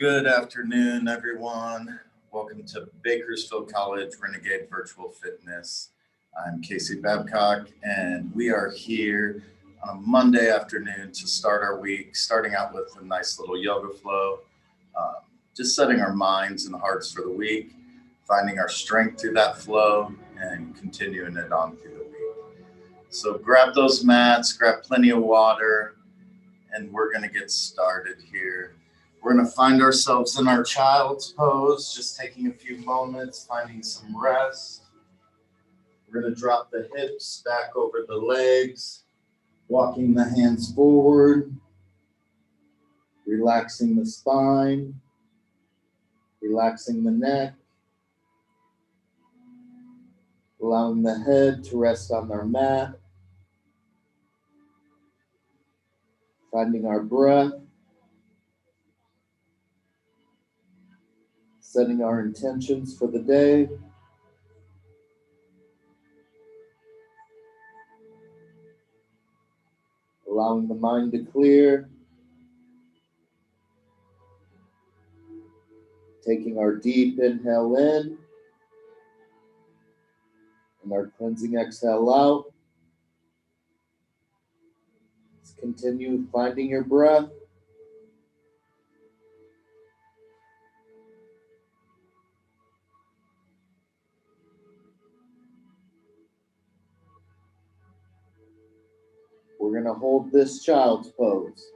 Good afternoon, everyone. Welcome to Bakersfield College Renegade Virtual Fitness. I'm Casey Babcock, and we are here on a Monday afternoon to start our week, starting out with a nice little yoga flow, just setting our minds and hearts for the week, finding our strength through that flow, and continuing it on through the week. So grab those mats, grab plenty of water, and we're going to get started here. We're going to find ourselves in our child's pose, just taking a few moments, finding some rest. We're going to drop the hips back over the legs, walking the hands forward, relaxing the spine, relaxing the neck, allowing the head to rest on our mat, finding our breath, setting our intentions for the day. Allowing the mind to clear. Taking our deep inhale in and our cleansing exhale out. Let's continue finding your breath. We're going to hold this child's pose.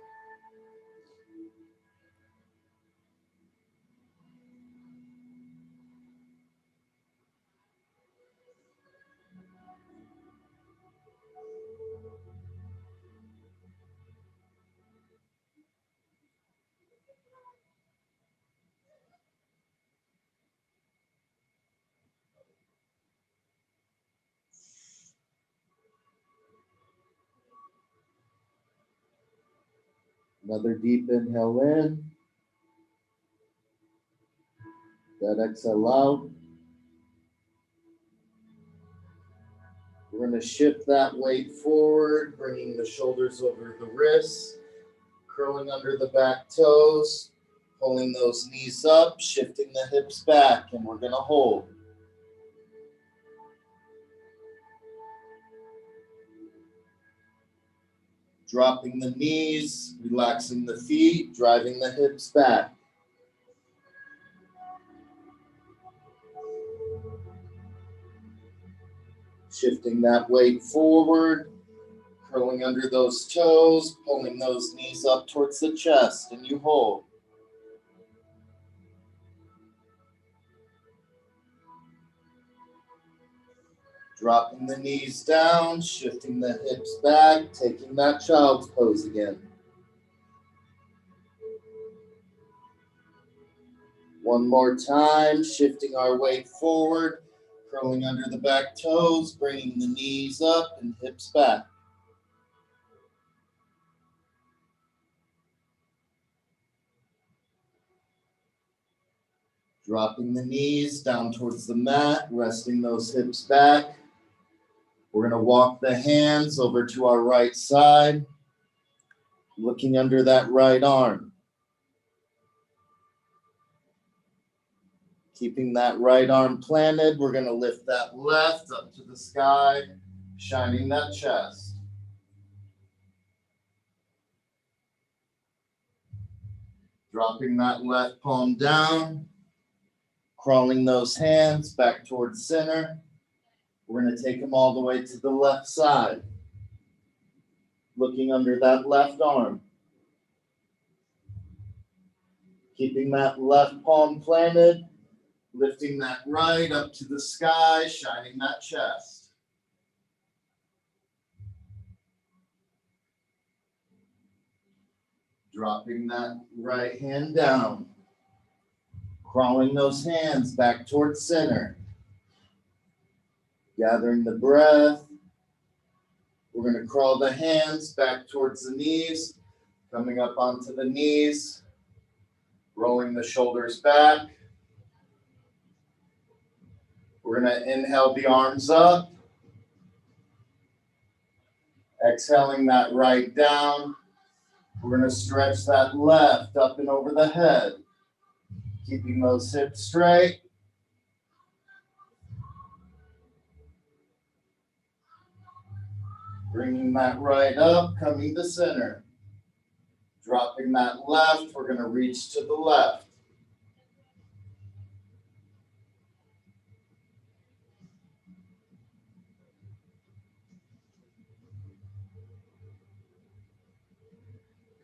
Another deep inhale in. That exhale out. We're going to shift that weight forward, bringing the shoulders over the wrists, curling under the back toes, pulling those knees up, shifting the hips back, and we're going to hold. Dropping the knees, relaxing the feet, driving the hips back. Shifting that weight forward, curling under those toes, pulling those knees up towards the chest, and you hold. Dropping the knees down, shifting the hips back, taking that child's pose again. One more time, shifting our weight forward, curling under the back toes, bringing the knees up and hips back. Dropping the knees down towards the mat, resting those hips back. We're going to walk the hands over to our right side, looking under that right arm. Keeping that right arm planted, we're going to lift that left up to the sky, shining that chest. Dropping that left palm down, crawling those hands back towards center. We're going to take them all the way to the left side, looking under that left arm. Keeping that left palm planted, lifting that right up to the sky, shining that chest. Dropping that right hand down, crawling those hands back towards center. Gathering the breath. We're going to crawl the hands back towards the knees, coming up onto the knees, rolling the shoulders back. We're going to inhale the arms up, exhaling that right down. We're going to stretch that left up and over the head. Keeping those hips straight. Bringing that right up, coming to center. Dropping that left, we're going to reach to the left.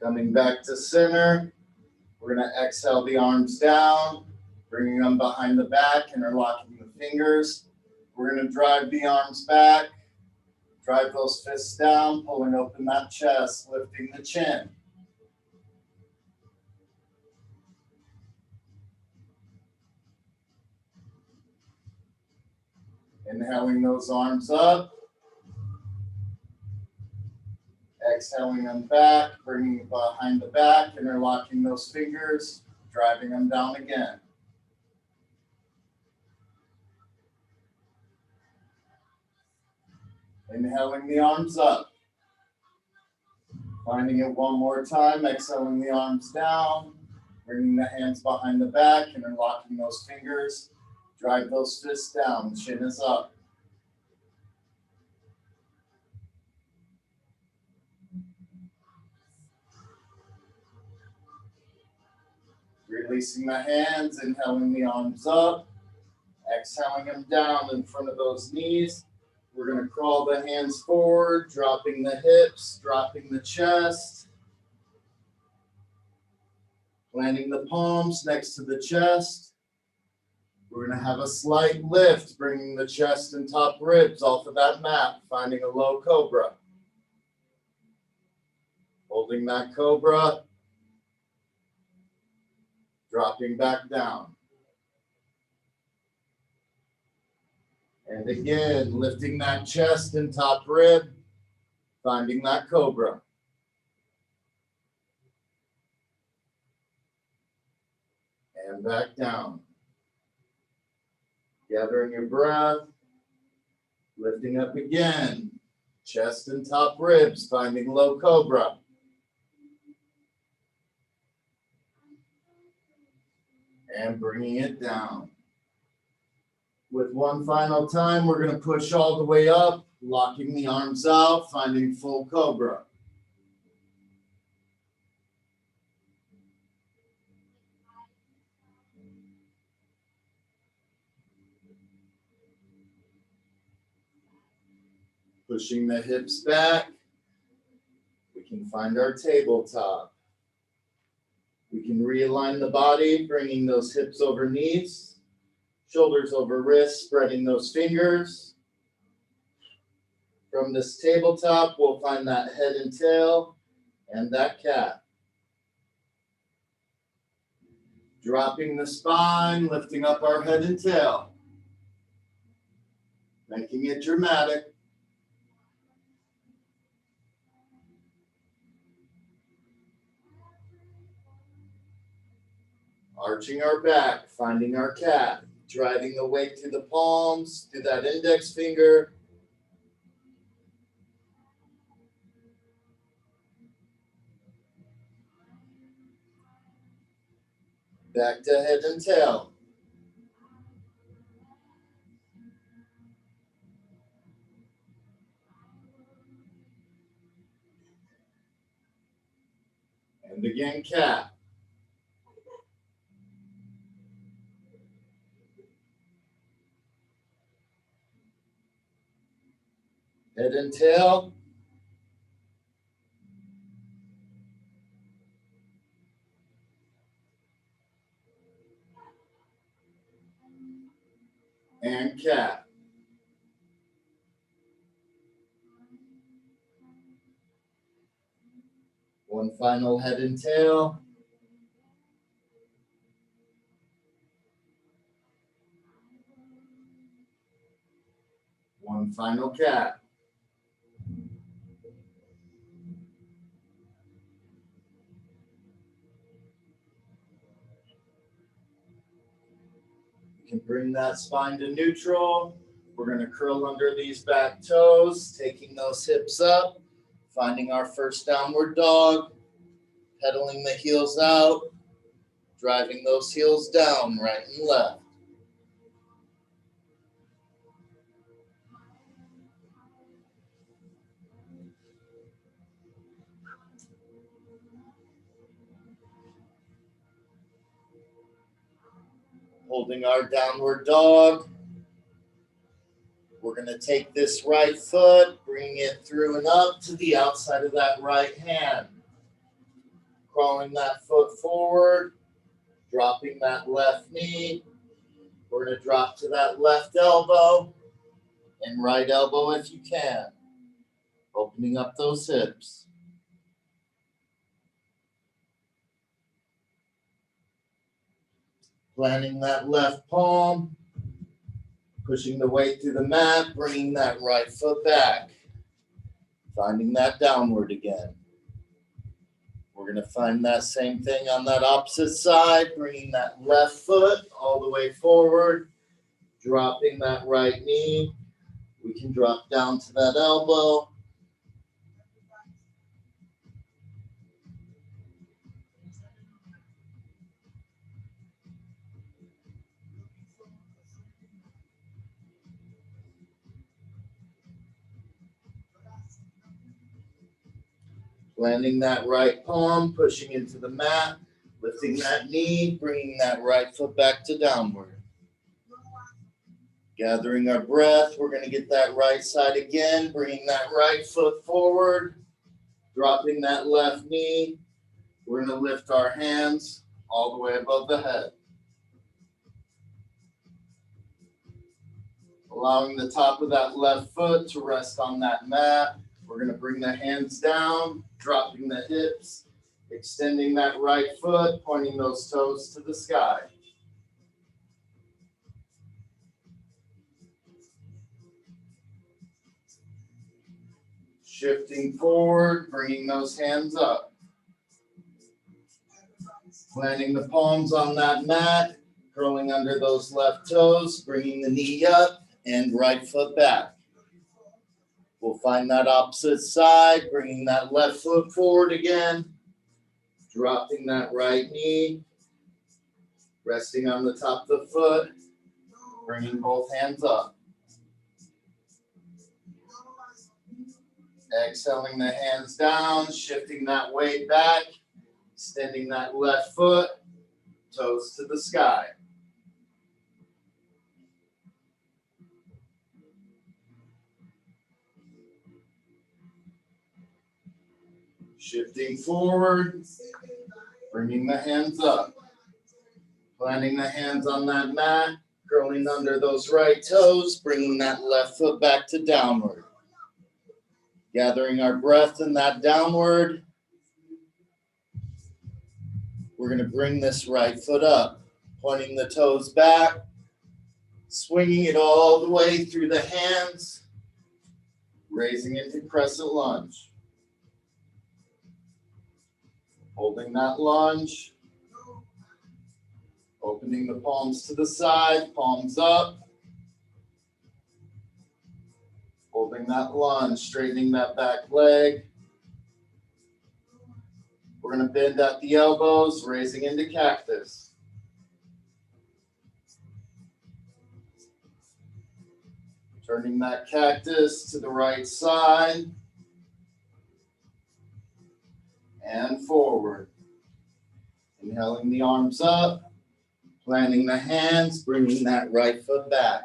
Coming back to center, we're going to exhale the arms down, bringing them behind the back, interlocking the fingers. We're going to drive the arms back, drive those fists down, pulling open that chest, lifting the chin. Inhaling those arms up. Exhaling them back, bringing it behind the back, interlocking those fingers, driving them down again. Inhaling the arms up. Finding it one more time, exhaling the arms down, bringing the hands behind the back, interlocking those fingers, drive those fists down, chin is up. Releasing the hands, inhaling the arms up, exhaling them down in front of those knees. We're going to crawl the hands forward, dropping the hips, dropping the chest. Landing the palms next to the chest. We're going to have a slight lift, bringing the chest and top ribs off of that mat, finding a low cobra. Holding that cobra. Dropping back down. And again, lifting that chest and top rib, finding that cobra. And back down. Gathering your breath, lifting up again, chest and top ribs, finding low cobra. And bringing it down. With one final time, we're going to push all the way up, locking the arms out, finding full cobra. Pushing the hips back, we can find our tabletop. We can realign the body, bringing those hips over knees, shoulders over wrists, spreading those fingers. From this tabletop, we'll find that head and tail and that cat. Dropping the spine, lifting up our head and tail. Making it dramatic. Arching our back, finding our cat. Driving the weight through the palms, through that index finger. Back to head and tail. And again, cat. Head and tail. And cat. One final head and tail. One final cat. You can bring that spine to neutral. We're going to curl under these back toes, taking those hips up, finding our first downward dog, pedaling the heels out, driving those heels down, right and left. Holding our downward dog. We're going to take this right foot, bring it through and up to the outside of that right hand. Crawling that foot forward, dropping that left knee. We're going to drop to that left elbow and right elbow if you can. Opening up those hips. Planting that left palm. Pushing the weight through the mat, bringing that right foot back. Finding that downward again. We're going to find that same thing on that opposite side, bringing that left foot all the way forward, dropping that right knee. We can drop down to that elbow. Landing that right palm, pushing into the mat, lifting that knee, bringing that right foot back to downward. Gathering our breath, we're going to get that right side again, bringing that right foot forward, dropping that left knee. We're going to lift our hands all the way above the head. Allowing the top of that left foot to rest on that mat. We're going to bring the hands down, dropping the hips, extending that right foot, pointing those toes to the sky. Shifting forward, bringing those hands up. Planting the palms on that mat, curling under those left toes, bringing the knee up and right foot back. We'll find that opposite side, bringing that left foot forward again, dropping that right knee, resting on the top of the foot, bringing both hands up. Exhaling the hands down, shifting that weight back, extending that left foot, toes to the sky. Shifting forward, bringing the hands up. Planting the hands on that mat, curling under those right toes, bringing that left foot back to downward. Gathering our breath in that downward. We're going to bring this right foot up, pointing the toes back, swinging it all the way through the hands, raising into crescent lunge. Holding that lunge, opening the palms to the side, palms up. Holding that lunge, straightening that back leg. We're going to bend at the elbows, raising into cactus. Turning that cactus to the right side. And forward. Inhaling the arms up, planting the hands, bringing that right foot back.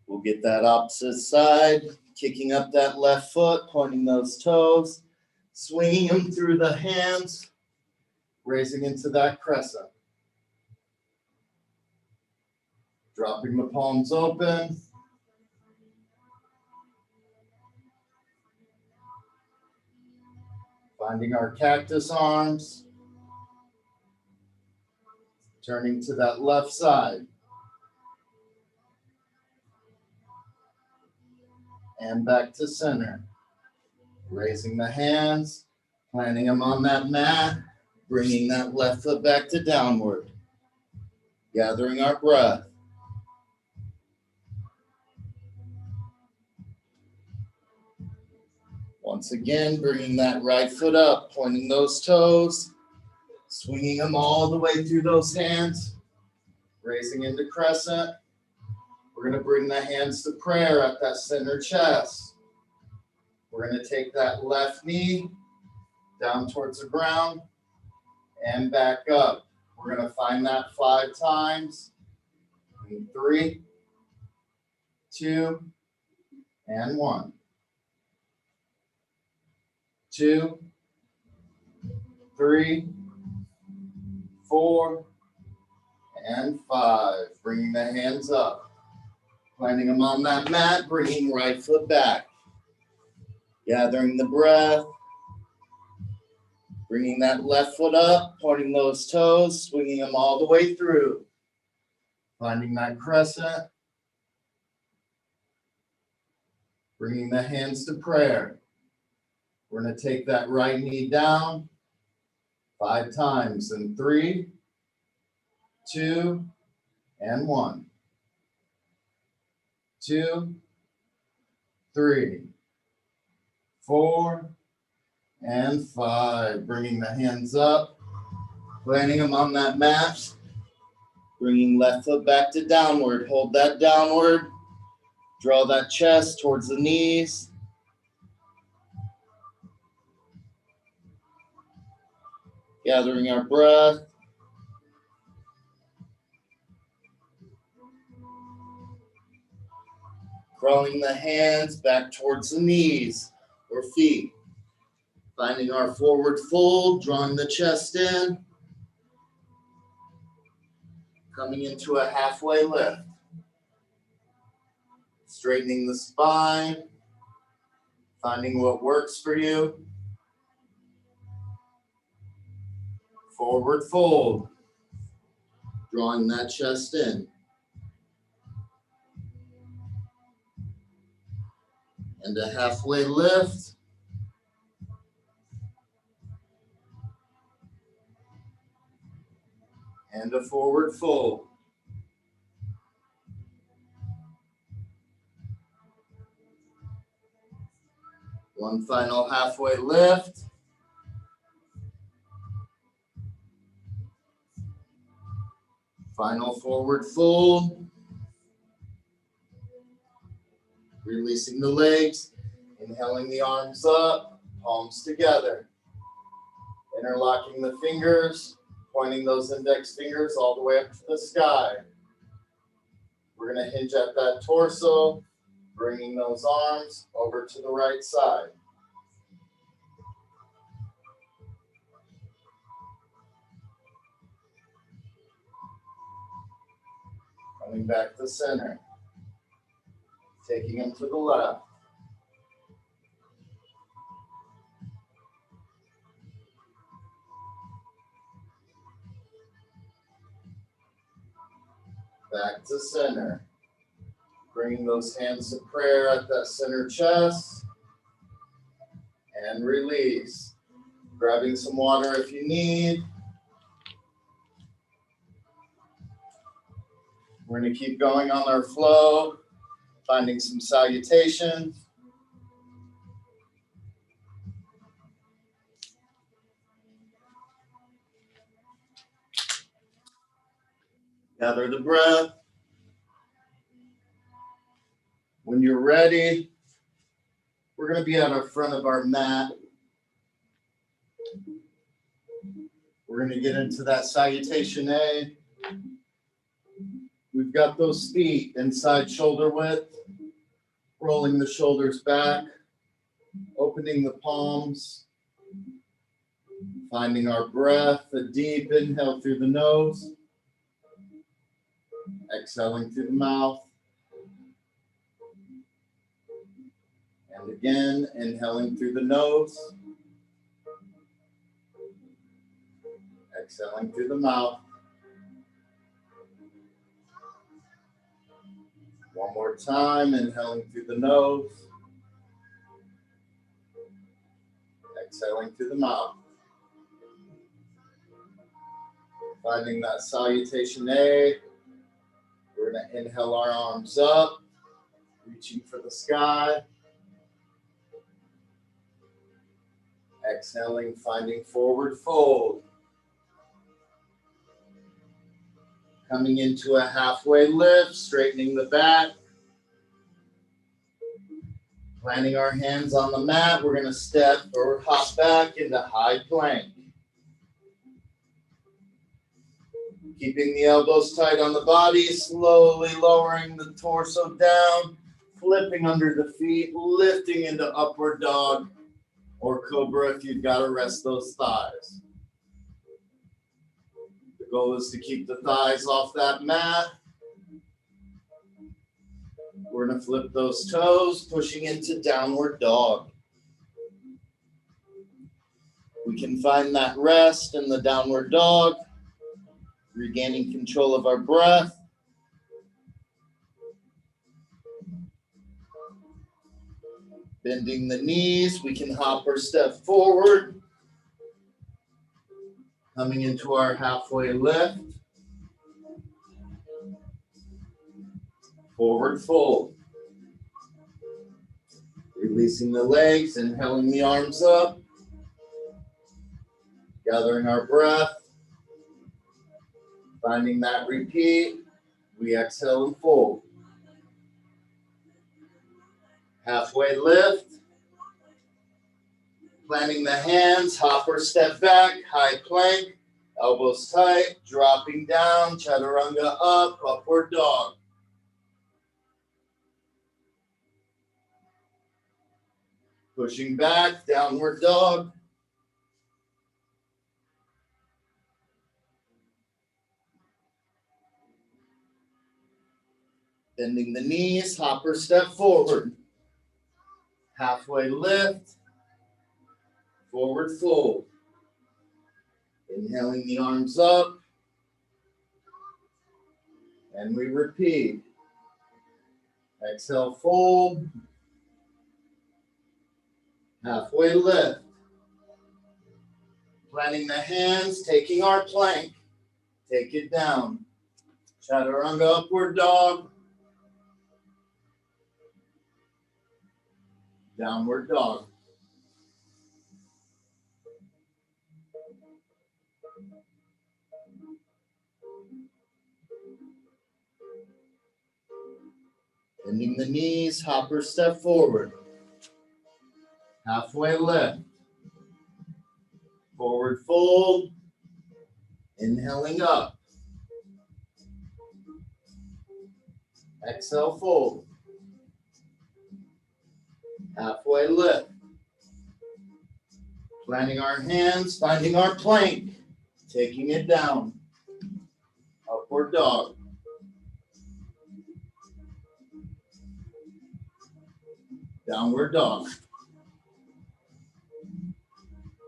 We'll get that opposite side, kicking up that left foot, pointing those toes, swinging them through the hands, raising into that crescent. Dropping the palms open. Finding our cactus arms. Turning to that left side. And back to center. Raising the hands, planting them on that mat, bringing that left foot back to downward. Gathering our breath. Once again, bringing that right foot up, pointing those toes, Swinging them all the way through those hands, raising into crescent. We're going to bring the hands to prayer at that center chest. We're going to take that left knee down towards the ground and back up. We're going to find that 5 times. In 3, 2, and 1. 2, 3, 4, and 5. Bringing the hands up. Planting them on that mat, bringing right foot back. Gathering the breath. Bringing that left foot up, pointing those toes, swinging them all the way through. Finding that crescent. Bringing the hands to prayer. We're going to take that right knee down 5 times in 3, 2, and 1. 2, 3, 4, and 5. Bringing the hands up, planting them on that mat. Bringing left foot back to downward. Hold that downward. Draw that chest towards the knees. Gathering our breath. Crawling the hands back towards the knees or feet. Finding our forward fold, drawing the chest in. Coming into a halfway lift. Straightening the spine. Finding what works for you. Forward fold. Drawing that chest in. And a halfway lift. And a forward fold. One final halfway lift. Final forward fold. Releasing the legs. Inhaling the arms up, palms together. Interlocking the fingers, pointing those index fingers all the way up to the sky. We're going to hinge at that torso, bringing those arms over to the right side. Coming back to center. Taking them to the left. Back to center. Bringing those hands to prayer at that center chest. And release. Grabbing some water if you need. We're going to keep going on our flow. Finding some salutations. Gather the breath. When you're ready, we're going to be at our front of our mat. We're going to get into that salutation A. We've got those feet inside shoulder width, rolling the shoulders back, opening the palms, finding our breath, a deep inhale through the nose, exhaling through the mouth. And again, inhaling through the nose, exhaling through the mouth. One more time, inhaling through the nose, exhaling through the mouth. Finding that salutation A. We're going to inhale our arms up, reaching for the sky. Exhaling, finding forward fold. Coming into a halfway lift, straightening the back. Planting our hands on the mat, we're going to step or hop back into high plank. Keeping the elbows tight on the body, slowly lowering the torso down, flipping under the feet, lifting into upward dog or cobra if you've got to rest those thighs. The goal is to keep the thighs off that mat. We're going to flip those toes, pushing into downward dog. We can find that rest in the downward dog, regaining control of our breath. Bending the knees, we can hop or step forward. Coming into our halfway lift. Forward fold. Releasing the legs, inhaling the arms up. Gathering our breath. Finding that repeat. We exhale and fold. Halfway lift. Planting the hands, hop or step back, high plank, elbows tight, dropping down, chaturanga up, upward dog. Pushing back, downward dog. Bending the knees, hop or step forward. Halfway lift, forward fold. Inhaling the arms up. And we repeat. Exhale, fold. Halfway lift. Planting the hands, taking our plank. Take it down. Chaturanga upward dog. Downward dog. Bending the knees, hop or step forward. Halfway lift. Forward fold. Inhaling up. Exhale, fold. Halfway lift. Planting our hands, finding our plank. Taking it down. Upward dog. Downward dog.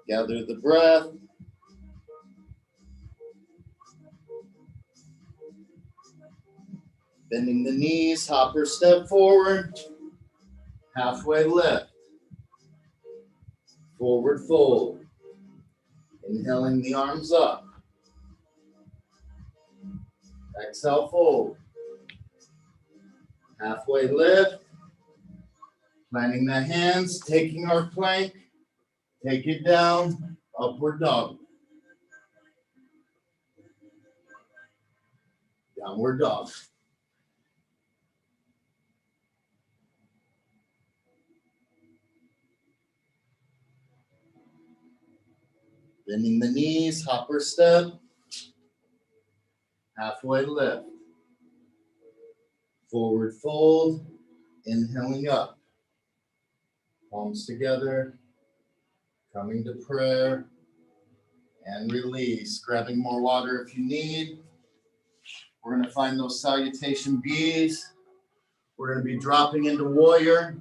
Gather the breath. Bending the knees, hop or step forward. Halfway lift. Forward fold. Inhaling the arms up. Exhale, fold. Halfway lift. Planting the hands, taking our plank. Take it down, upward dog. Downward dog. Bending the knees, hop or step. Halfway lift. Forward fold. Inhaling up. Palms together. Coming to prayer. And release. Grabbing more water if you need. We're going to find those salutation bees. We're going to be dropping into warrior.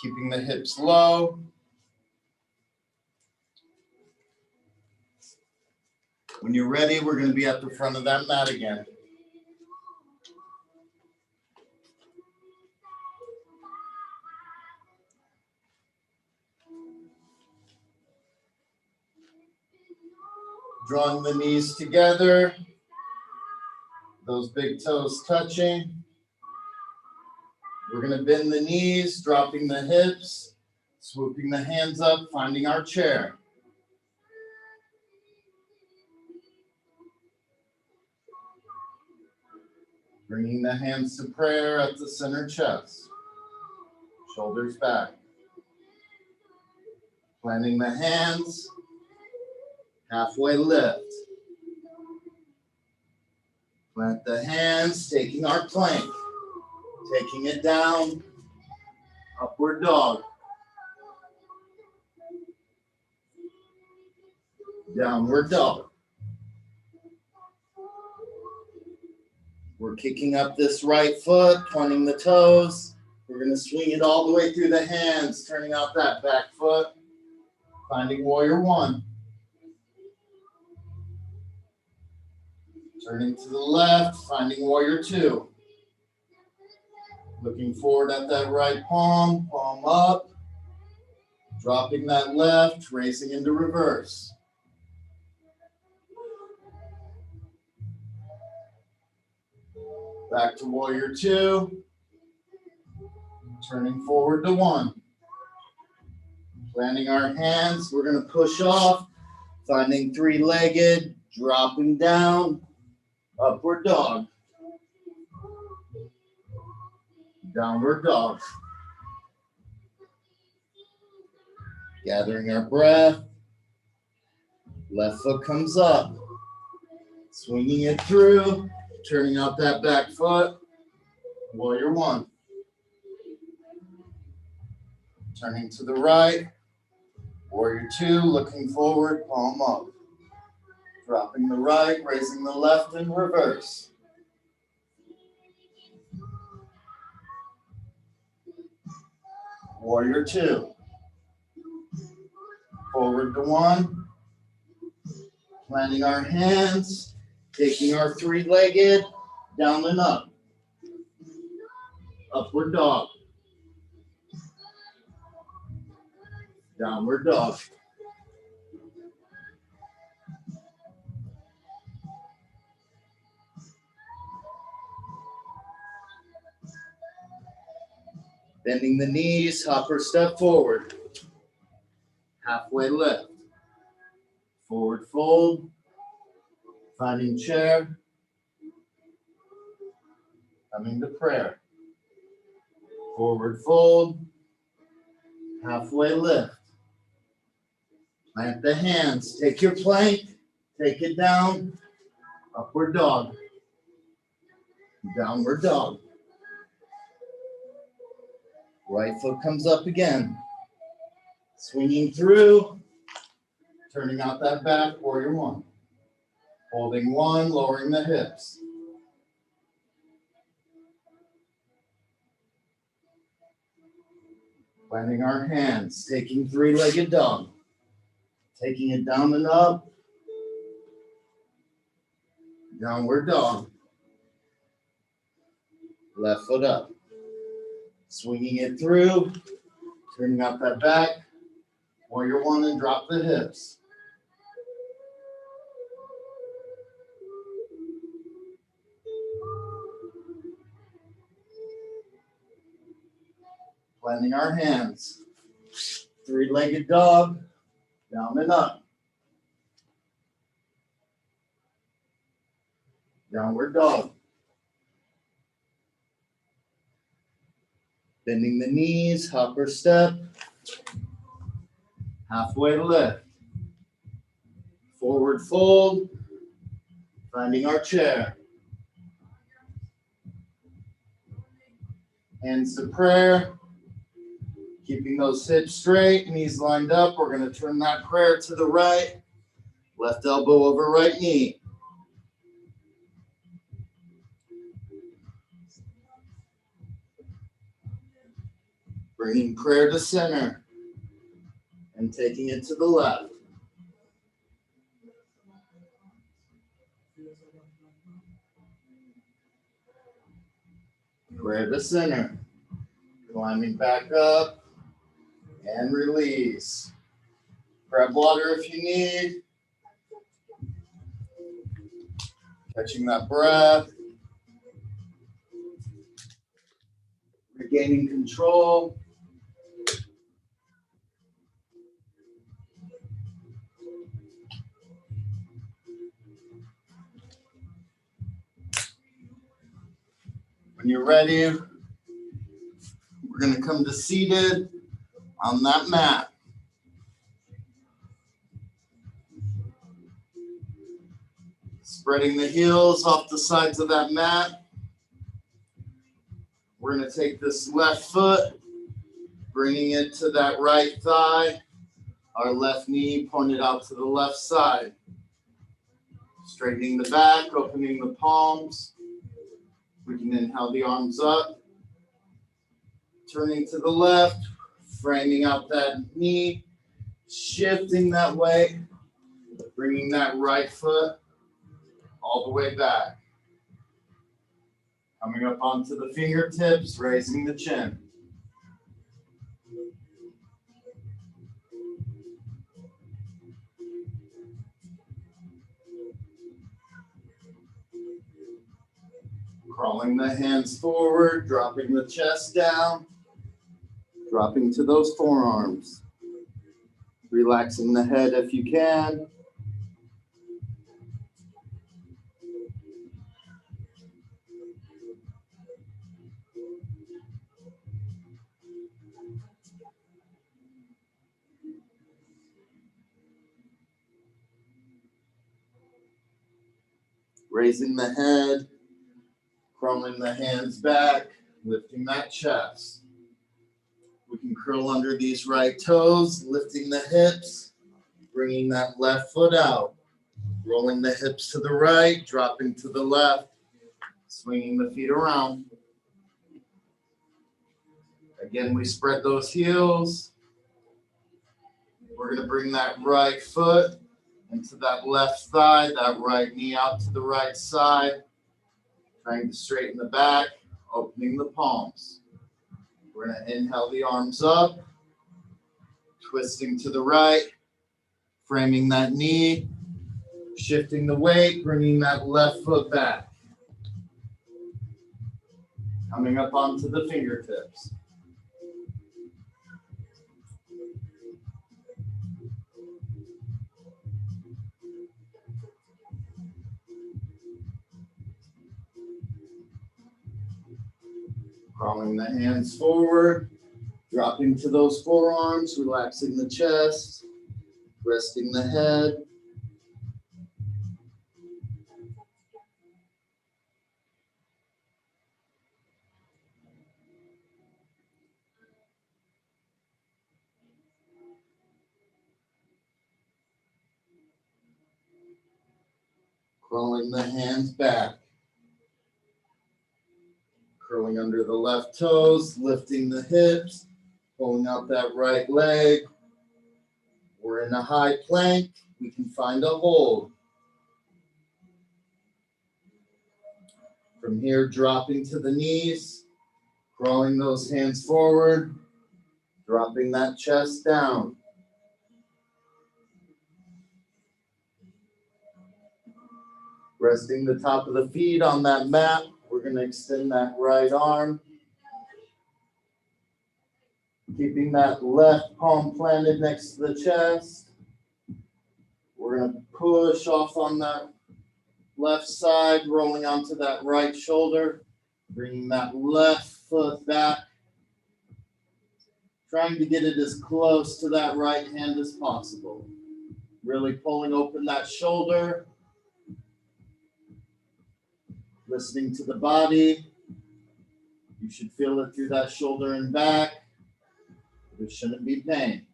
Keeping the hips low. When you're ready, we're going to be at the front of that mat again. Drawing the knees together. Those big toes touching. We're going to bend the knees, dropping the hips, swooping the hands up, finding our chair. Bringing the hands to prayer at the center chest. Shoulders back. Planting the hands. Halfway lift. Plant the hands, taking our plank. Taking it down. Upward dog. Downward dog. We're kicking up this right foot, pointing the toes. We're going to swing it all the way through the hands, turning out that back foot. Finding warrior one. Turning to the left, finding warrior two. Looking forward at that right palm, palm up. Dropping that left, raising into reverse. Back to warrior two. Turning forward to one. Planting our hands, we're going to push off. Finding three-legged, dropping down. Upward dog. Downward dog. Gathering our breath. Left foot comes up. Swinging it through. Turning out that back foot. Warrior one. Turning to the right. Warrior two, looking forward, palm up. Dropping the right, raising the left in reverse. Warrior two. Forward to one. Planting our hands, taking our three-legged, down and up. Upward dog. Downward dog. Bending the knees, hopper step forward. Halfway lift. Forward fold. Finding chair. Coming to prayer. Forward fold. Halfway lift. Plant the hands. Take your plank. Take it down. Upward dog. Downward dog. Right foot comes up again. Swinging through. Turning out that back, warrior one. Holding one, lowering the hips. Planting our hands, taking three-legged dog. Taking it down and up. Downward dog. Left foot up. Swinging it through. Turning out that back. Warrior one and drop the hips. Planting our hands. Three-legged dog. Down and up. Downward dog. Bending the knees, hopper step. Halfway lift. Forward fold. Finding our chair. Hands to prayer. Keeping those hips straight, knees lined up. We're going to turn that prayer to the right. Left elbow over right knee. Bringing prayer to center and taking it to the left. Prayer to center. Climbing back up and release. Grab water if you need. Catching that breath. Regaining control. When you're ready, we're going to come to seated on that mat. Spreading the heels off the sides of that mat. We're going to take this left foot, bringing it to that right thigh. Our left knee pointed out to the left side. Straightening the back, opening the palms. We can inhale the arms up. Turning to the left, framing out that knee, shifting that way, bringing that right foot all the way back. Coming up onto the fingertips, raising the chin. Crawling the hands forward, dropping the chest down, dropping to those forearms. Relaxing the head if you can. Raising the head, crawling the hands back, lifting that chest. We can curl under these right toes, lifting the hips, bringing that left foot out, rolling the hips to the right, dropping to the left, swinging the feet around. Again, we spread those heels. We're going to bring that right foot into that left thigh, that right knee out to the right side, trying to straighten the back, opening the palms. We're going to inhale the arms up, twisting to the right, framing that knee, shifting the weight, bringing that left foot back. Coming up onto the fingertips. Crawling the hands forward, dropping to those forearms, relaxing the chest, resting the head. Crawling the hands back. Curling under the left toes, lifting the hips, pulling out that right leg. We're in a high plank. We can find a hold. From here, dropping to the knees, crawling those hands forward, dropping that chest down. Resting the top of the feet on that mat. We're going to extend that right arm. Keeping that left palm planted next to the chest. We're going to push off on that left side, rolling onto that right shoulder. Bringing that left foot back. Trying to get it as close to that right hand as possible. Really pulling open that shoulder. Listening to the body. You should feel it through that shoulder and back. There shouldn't be pain.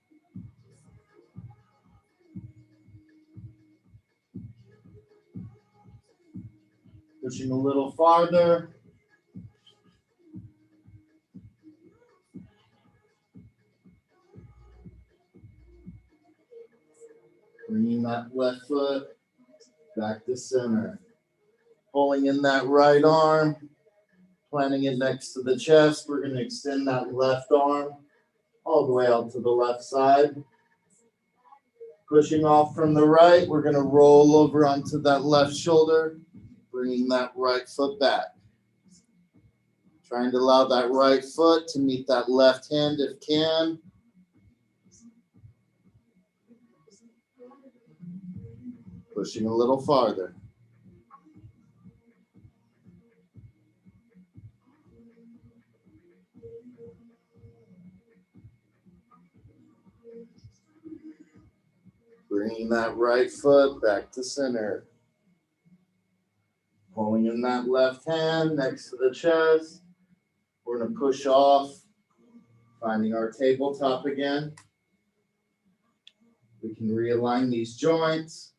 Pushing a little farther. Bringing that left foot back to center. Pulling in that right arm. Planting it next to the chest. We're going to extend that left arm all the way out to the left side. Pushing off from the right, we're going to roll over onto that left shoulder, bringing that right foot back. Trying to allow that right foot to meet that left hand if can. Pushing a little farther. Bringing that right foot back to center. Pulling in that left hand next to the chest. We're going to push off, finding our tabletop again. We can realign these joints.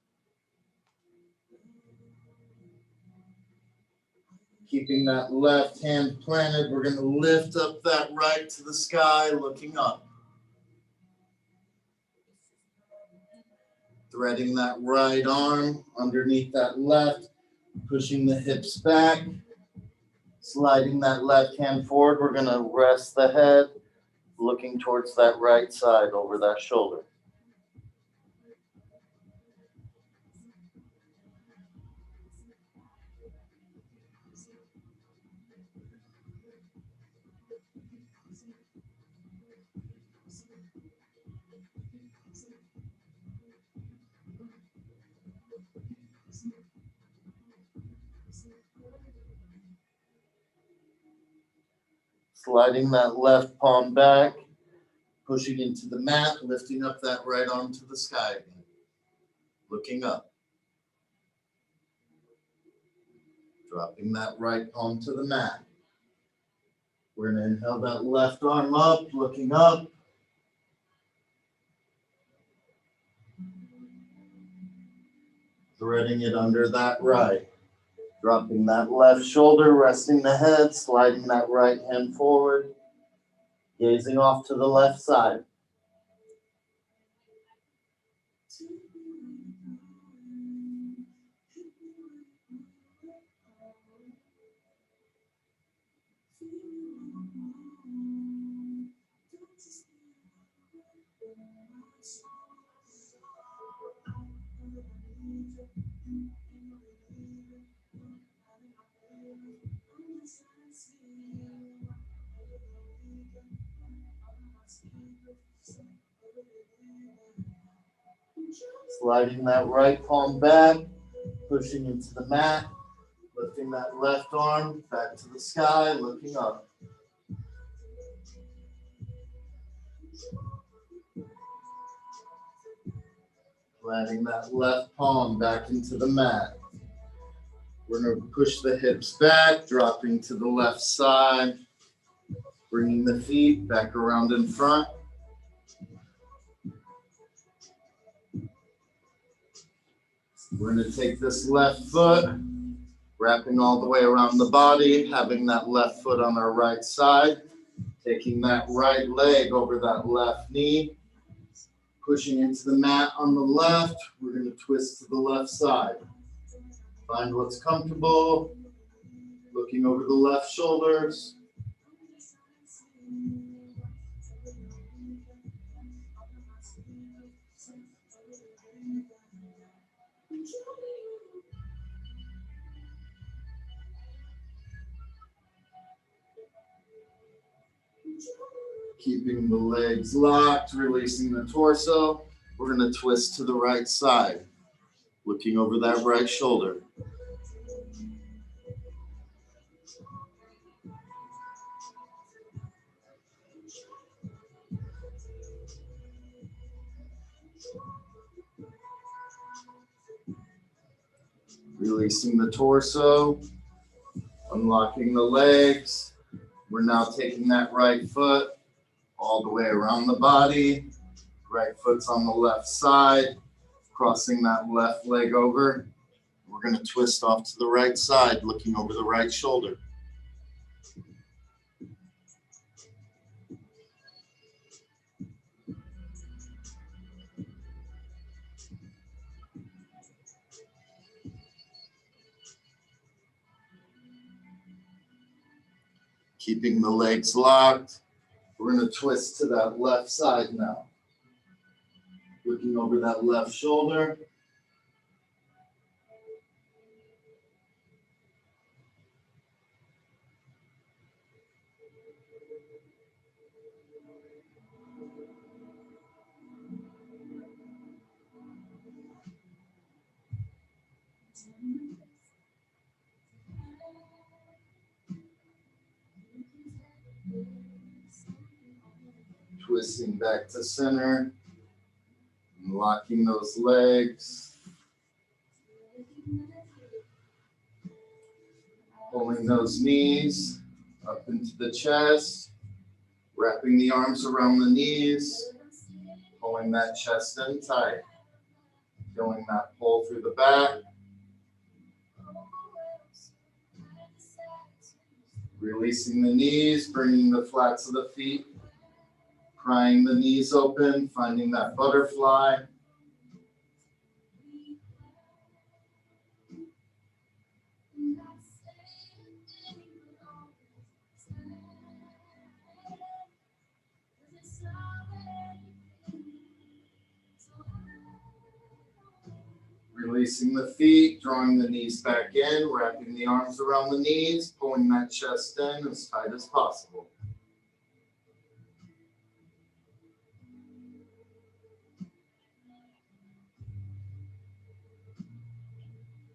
Keeping that left hand planted, we're going to lift up that right to the sky, looking up. Threading that right arm underneath that left, pushing the hips back, sliding that left hand forward. We're going to rest the head, looking towards that right side over that shoulder. Sliding that left palm back, pushing into the mat, lifting up that right arm to the sky again. Looking up. Dropping that right palm to the mat. We're going to inhale that left arm up, looking up. Threading it under that right. Dropping that left shoulder, resting the head, sliding that right hand forward. Gazing off to the left side. Sliding that right palm back, pushing into the mat, lifting that left arm back to the sky, looking up. Planting that left palm back into the mat. We're going to push the hips back, dropping to the left side, bringing the feet back around in front. We're going to take this left foot, wrapping all the way around the body, having that left foot on our right side, taking that right leg over that left knee, pushing into the mat on the left. We're going to twist to the left side. Find what's comfortable, looking over the left shoulders. Keeping the legs locked, releasing the torso. We're going to twist to the right side, looking over that right shoulder. Releasing the torso, unlocking the legs. We're now taking that right foot all the way around the body. Right foot's on the left side, crossing that left leg over. We're going to twist off to the right side, looking over the right shoulder. Keeping the legs locked. We're going to twist to that left side now. Looking over that left shoulder. Twisting back to center. And locking those legs. Pulling those knees up into the chest. Wrapping the arms around the knees. Pulling that chest in tight. Feeling that pull through the back. Releasing the knees, bringing the flats of the feet, prying the knees open, finding that butterfly. Releasing the feet, drawing the knees back in, wrapping the arms around the knees, pulling that chest in as tight as possible.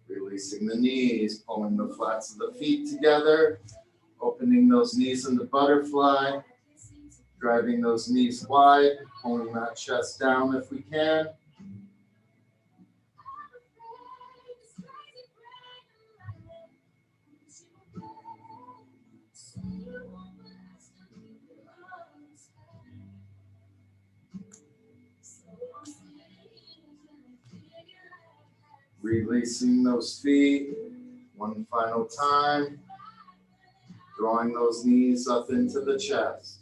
Releasing the knees, pulling the flats of the feet together, opening those knees into butterfly, driving those knees wide, pulling that chest down if we can. Releasing those feet one final time, drawing those knees up into the chest.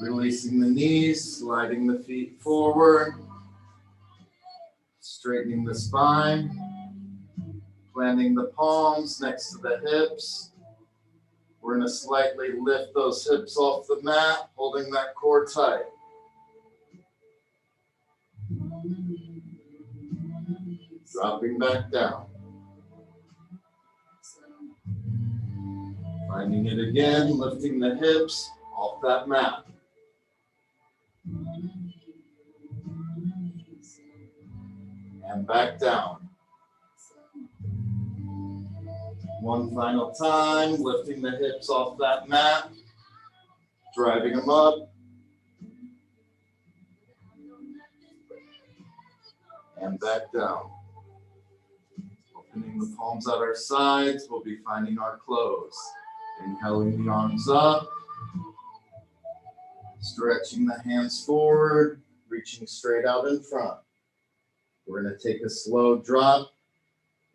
Releasing the knees, sliding the feet forward, straightening the spine, planting the palms next to the hips. We're going to slightly lift those hips off the mat, holding that core tight. Dropping back down. Finding it again, lifting the hips off that mat. And back down. One final time, lifting the hips off that mat, driving them up. And back down. Opening the palms at our sides, we'll be finding our close. Inhaling the arms up. Stretching the hands forward, reaching straight out in front. We're going to take a slow drop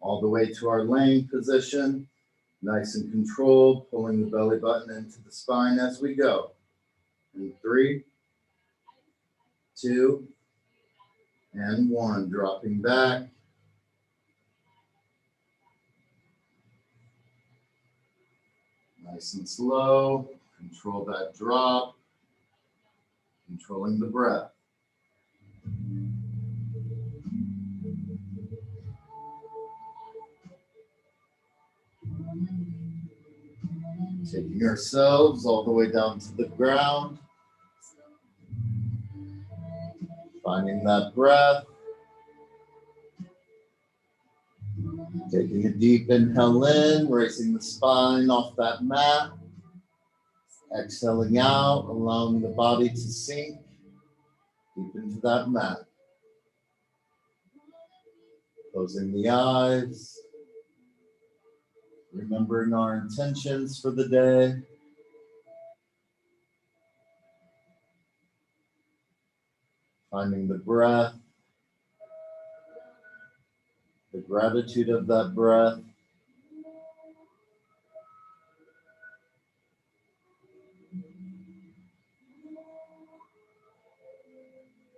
all the way to our laying position. Nice and controlled, pulling the belly button into the spine as we go. In 3, 2, and 1. Dropping back. Nice and slow. Control that drop. Controlling the breath. Taking ourselves all the way down to the ground. Finding that breath. Taking a deep inhale in, raising the spine off that mat. Exhaling out, allowing the body to sink deep into that mat. Closing the eyes. Remembering our intentions for the day. Finding the breath. The gratitude of that breath.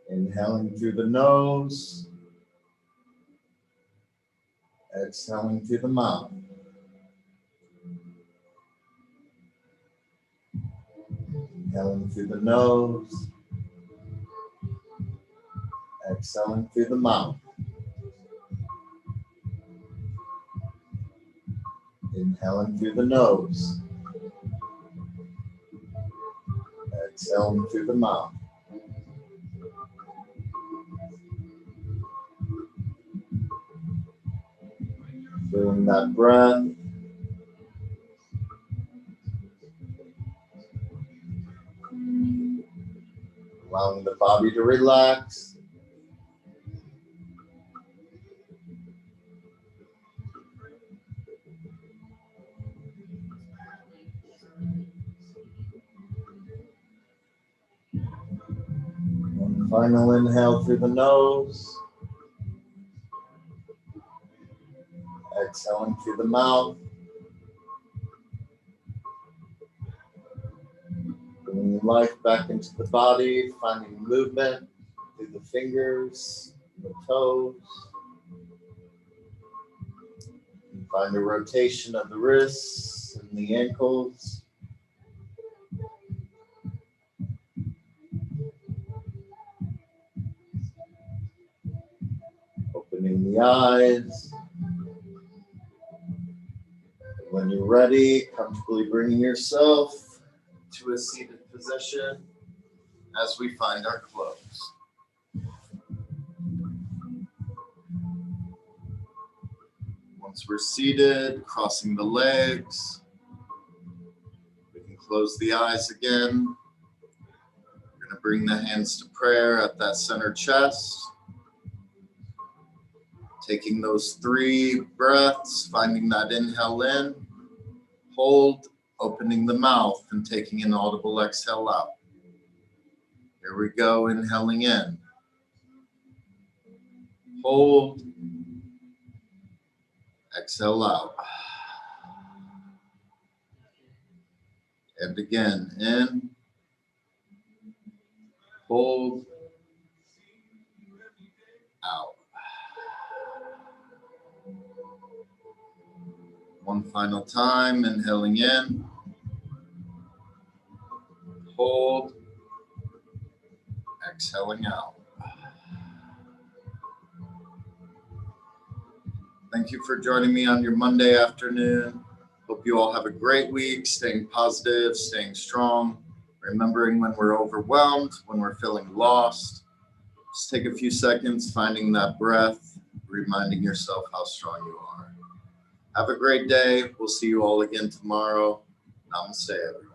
Inhaling through the nose. Exhaling through the mouth. Inhaling through the nose. Exhaling through the mouth. Inhaling through the nose. Exhaling through the mouth. Feeling that breath. Allowing the body to relax. One final inhale through the nose. Exhaling through the mouth. Bringing life back into the body, finding movement through the fingers, the toes. And find a rotation of the wrists and the ankles. Opening the eyes. When you're ready, comfortably bringing yourself to a seated position as we find our close. Once we're seated, crossing the legs, we can close the eyes again. We're going to bring the hands to prayer at that center chest. Taking those 3 breaths, finding that inhale in, hold, opening the mouth and taking an audible exhale out. Here we go, inhaling in. Hold, exhale out. And again, in, hold, out. One final time, inhaling in, hold, exhaling out. Thank you for joining me on your Monday afternoon. Hope you all have a great week, staying positive, staying strong, remembering when we're overwhelmed, when we're feeling lost. Just take a few seconds, finding that breath, reminding yourself how strong you are. Have a great day. We'll see you all again tomorrow. Namaste, everyone.